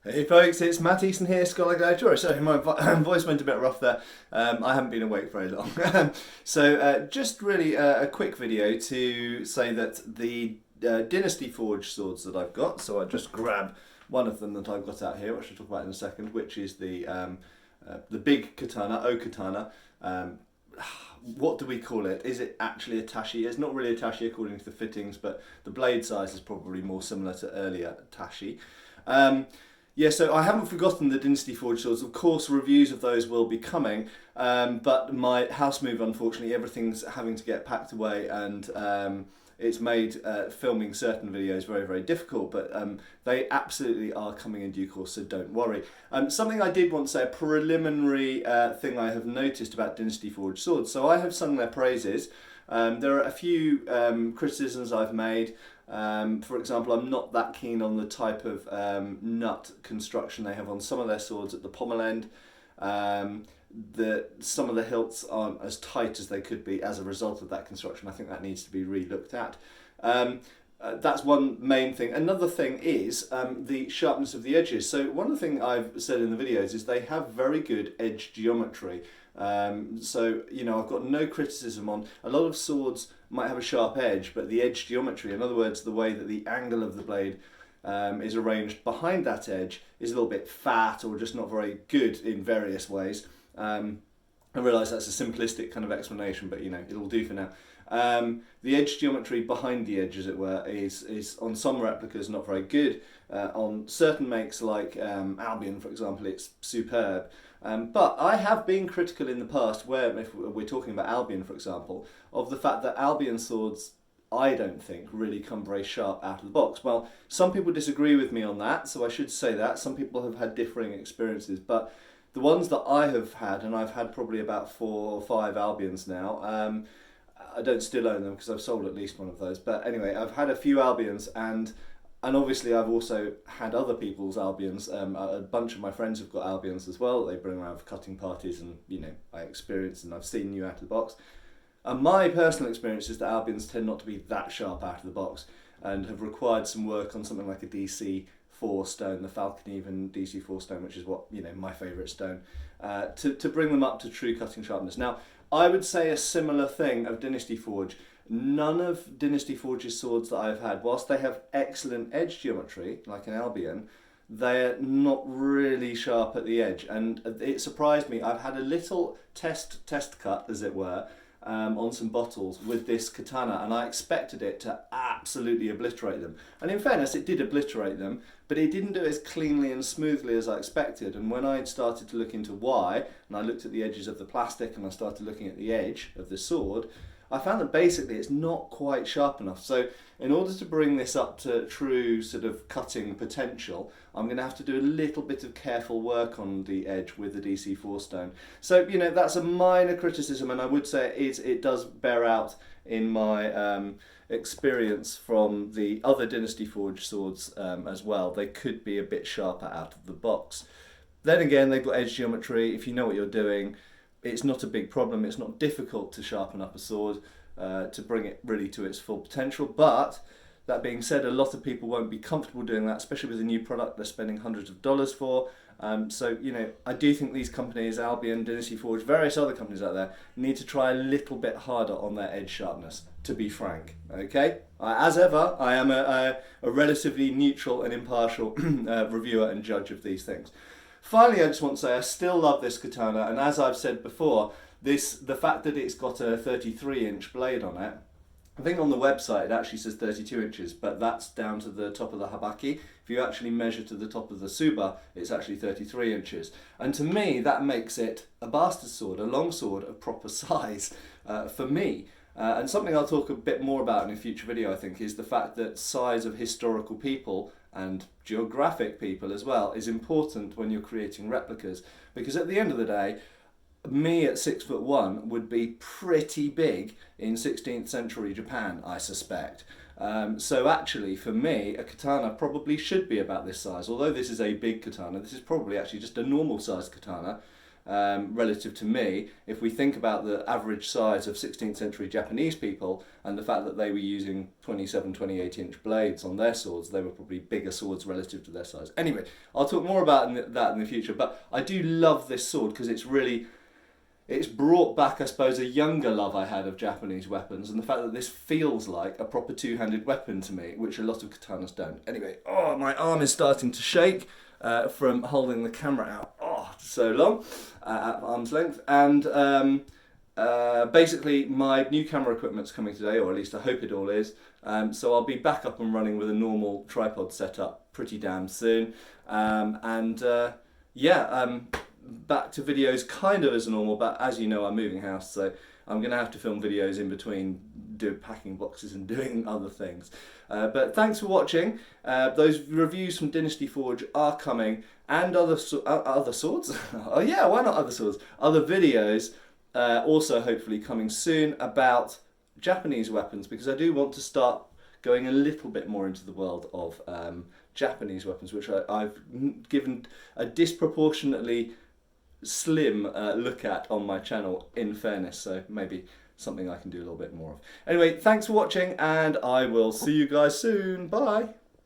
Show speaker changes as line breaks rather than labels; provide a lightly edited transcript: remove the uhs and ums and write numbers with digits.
Hey folks, it's Matt Easton here, Scholar Gladiator. Sorry, my voice went a bit rough there. I haven't been awake very long. Just really a quick video to say that the Dynasty Forge swords that I've got, so I just grab one of them that I've got out here, which I'll talk about in a second, which is the big katana, O katana. What do we call it? Is it actually a tashi? It's not really a tashi according to the fittings, but the blade size is probably more similar to earlier tashi. Yeah, so I haven't forgotten the Dynasty Forge swords. Of course, reviews of those will be coming, but my house move, unfortunately, everything's having to get packed away, and it's made filming certain videos very, very difficult, but they absolutely are coming in due course, so don't worry. Something I did want to say, a preliminary thing I have noticed about Dynasty Forge swords. So I have sung their praises. There are a few criticisms I've made. For example, I'm not that keen on the type of nut construction they have on some of their swords at the pommel end. Some of the hilts aren't as tight as they could be as a result of that construction. I think that needs to be re-looked at. That's one main thing. Another thing is the sharpness of the edges. So one of the things I've said in the videos is they have very good edge geometry. So, you know, I've got no criticism on, a lot of swords might have a sharp edge, but the edge geometry, in other words, the way that the angle of the blade is arranged behind that edge is a little bit fat or just not very good in various ways. I realise that's a simplistic kind of explanation, but you know, it'll do for now. The edge geometry behind the edge, as it were, is on some replicas not very good. On certain makes like Albion, for example, it's superb. But I have been critical in the past, where if we're talking about Albion, for example, of the fact that Albion swords, I don't think, really come very sharp out of the box. Well, some people disagree with me on that, so I should say that. Some people have had differing experiences, but the ones that I have had, and I've had probably about 4 or 5 Albions now, I don't still own them because I've sold at least one of those, but anyway, I've had a few Albions, and obviously I've also had other people's Albions. A bunch of my friends have got Albions as well. They bring around for cutting parties, and you know, I experienced and I've seen new out of the box. And my personal experience is that Albions tend not to be that sharp out of the box and have required some work on something like a DC4 stone, the Falcon Even DC4 stone, which is what, you know, my favourite stone, to bring them up to true cutting sharpness. Now, I would say a similar thing of Dynasty Forge. None of Dynasty Forge's swords that I've had, whilst they have excellent edge geometry, like an Albion, they're not really sharp at the edge. And it surprised me. I've had a little test cut, as it were, on some bottles with this katana, and I expected it to absolutely obliterate them. And in fairness, it did obliterate them, but it didn't do it as cleanly and smoothly as I expected. And when I started to look into why, and I looked at the edges of the plastic and I started looking at the edge of the sword, I found that basically it's not quite sharp enough. So in order to bring this up to true sort of cutting potential, I'm going to have to do a little bit of careful work on the edge with the DC4 stone. So, you know, that's a minor criticism, and I would say it does bear out in my experience from the other Dynasty Forge swords as well. They could be a bit sharper out of the box. Then again, they've got edge geometry. If you know what you're doing, it's not a big problem. It's not difficult to sharpen up a sword to bring it really to its full potential. But that being said, a lot of people won't be comfortable doing that, especially with a new product they're spending hundreds of dollars for. So, you know, I do think these companies, Albion, Dynasty Forge, various other companies out there, need to try a little bit harder on their edge sharpness, to be frank. Okay? As ever, I am a relatively neutral and impartial reviewer and judge of these things. Finally, I just want to say I still love this katana, and as I've said before, the fact that it's got a 33-inch blade on it, I think on the website it actually says 32 inches, but that's down to the top of the habaki. If you actually measure to the top of the tsuba, it's actually 33 inches. And to me, that makes it a bastard sword, a long sword of proper size for me. And something I'll talk a bit more about in a future video, I think, is the fact that size of historical people and geographic people as well is important when you're creating replicas, because at the end of the day, me at 6'1" would be pretty big in 16th century Japan, I suspect. So actually, for me, a katana probably should be about this size. Although this is a big katana, this is probably actually just a normal sized katana. relative to me, if we think about the average size of 16th century Japanese people and the fact that they were using 27, 28-inch blades on their swords, they were probably bigger swords relative to their size. Anyway, I'll talk more about that in the future, but I do love this sword because it's brought back, I suppose, a younger love I had of Japanese weapons, and the fact that this feels like a proper two-handed weapon to me, which a lot of katanas don't. Anyway, my arm is starting to shake from holding the camera out so long at arm's length, and basically my new camera equipment's coming today, or at least I hope it all is, so I'll be back up and running with a normal tripod setup pretty damn soon, back to videos kind of as normal, but as you know, I'm moving house, so I'm going to have to film videos in between packing boxes and doing other things. But thanks for watching. Those reviews from Dynasty Forge are coming, and other swords? Oh yeah, why not other swords? Other videos also hopefully coming soon about Japanese weapons, because I do want to start going a little bit more into the world of Japanese weapons, which I've given a disproportionately slim look at on my channel, in fairness, so maybe something I can do a little bit more of. Anyway, thanks for watching, and I will see you guys soon. Bye!